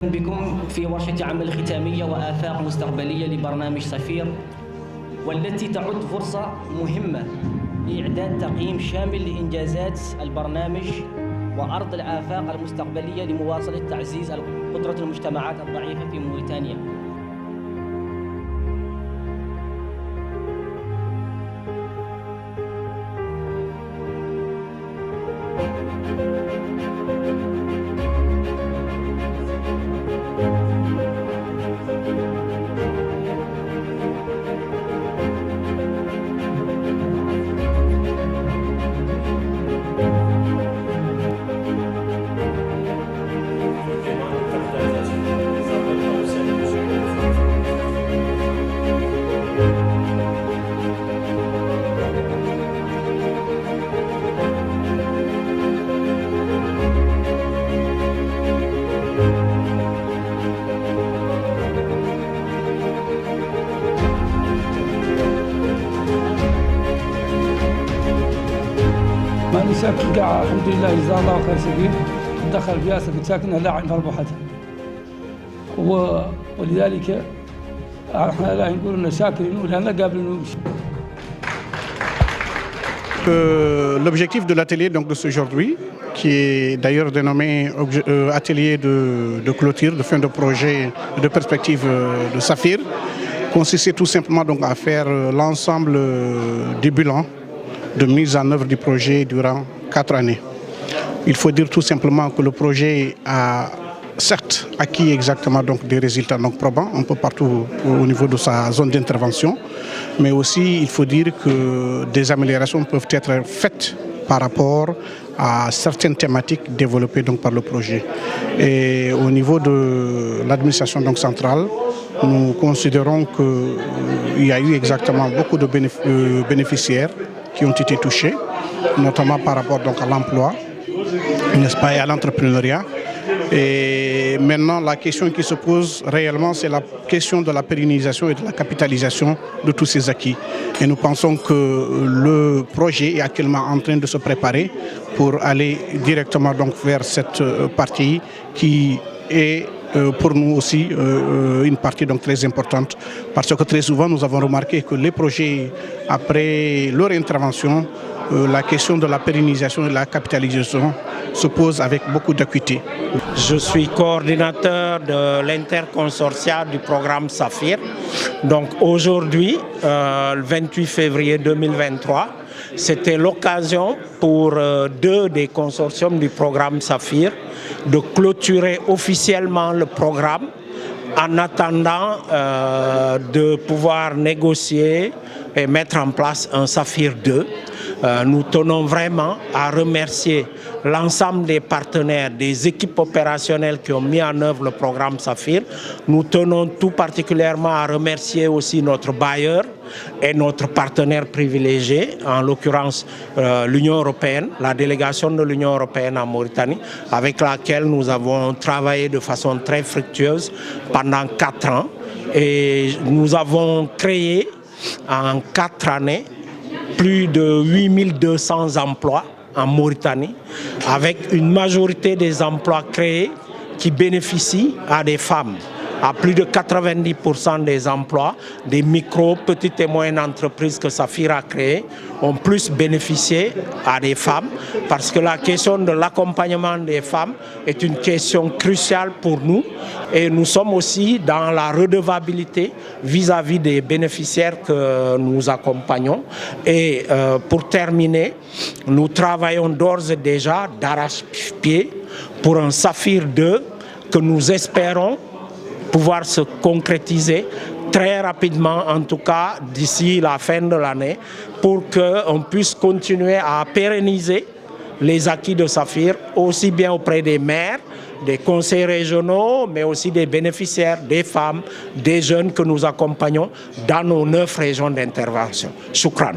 بكم في ورشة عمل ختامية وآفاق مستقبلية لبرنامج صفير، والتي تعد فرصة مهمة لإعداد تقييم شامل لإنجازات البرنامج وأرض الآفاق المستقبلية لمواصلة تعزيز قدرة المجتمعات الضعيفة في موريتانيا. ماني ساكن كاع الحمد لله جزاه الله خير سبيل دخل فيها ساكنها لا عند ربحتها ولذلك احنا لا نقول انه شاكرين ولا قابلين. L'objectif de l'atelier de aujourd'hui, qui est d'ailleurs dénommé atelier de clôture, de fin de projet, de perspective de Saphir, consistait tout simplement donc à faire l'ensemble du bilan de mise en œuvre du projet durant 4 années. Il faut dire tout simplement que le projet a certes acquis exactement donc des résultats donc probants un peu partout au niveau de sa zone d'intervention, mais aussi il faut dire que des améliorations peuvent être faites par rapport à certaines thématiques développées donc par le projet. Et au niveau de l'administration donc centrale, nous considérons qu'il y a eu exactement beaucoup de bénéficiaires qui ont été touchés, notamment par rapport donc à l'emploi, n'est-ce pas, et à l'entrepreneuriat. Et maintenant, la question qui se pose réellement, c'est la question de la pérennisation et de la capitalisation de tous ces acquis. Et nous pensons que le projet est actuellement en train de se préparer pour aller directement donc vers cette partie qui est pour nous aussi une partie donc très importante, parce que très souvent nous avons remarqué que les projets, après leur intervention, la question de la pérennisation et de la capitalisation se pose avec beaucoup d'acuité. Je suis coordinateur de l'interconsortiat du programme Saphir. Donc aujourd'hui, le 28 février 2023, c'était l'occasion pour 2 des consortiums du programme Saphir de clôturer officiellement le programme en attendant de pouvoir négocier et mettre en place un Saphir 2. Nous tenons vraiment à remercier l'ensemble des partenaires, des équipes opérationnelles qui ont mis en œuvre le programme Saphir. Nous tenons tout particulièrement à remercier aussi notre bailleur et notre partenaire privilégié, en l'occurrence l'Union européenne, la délégation de l'Union européenne en Mauritanie, avec laquelle nous avons travaillé de façon très fructueuse pendant 4 ans. Et nous avons créé en 4 années plus de 8200 emplois en Mauritanie, avec une majorité des emplois créés qui bénéficient à des femmes. À plus de 90% des emplois, des micro, petites et moyennes entreprises que Saphir a créées ont plus bénéficié à des femmes, parce que la question de l'accompagnement des femmes est une question cruciale pour nous, et nous sommes aussi dans la redevabilité vis-à-vis des bénéficiaires que nous accompagnons. Et pour terminer, nous travaillons d'ores et déjà d'arrache-pied pour un Saphir 2 que nous espérons pouvoir se concrétiser très rapidement, en tout cas d'ici la fin de l'année, pour qu'on puisse continuer à pérenniser les acquis de Saphir, aussi bien auprès des maires, des conseils régionaux, mais aussi des bénéficiaires, des femmes, des jeunes que nous accompagnons dans nos 9 régions d'intervention. Shukran.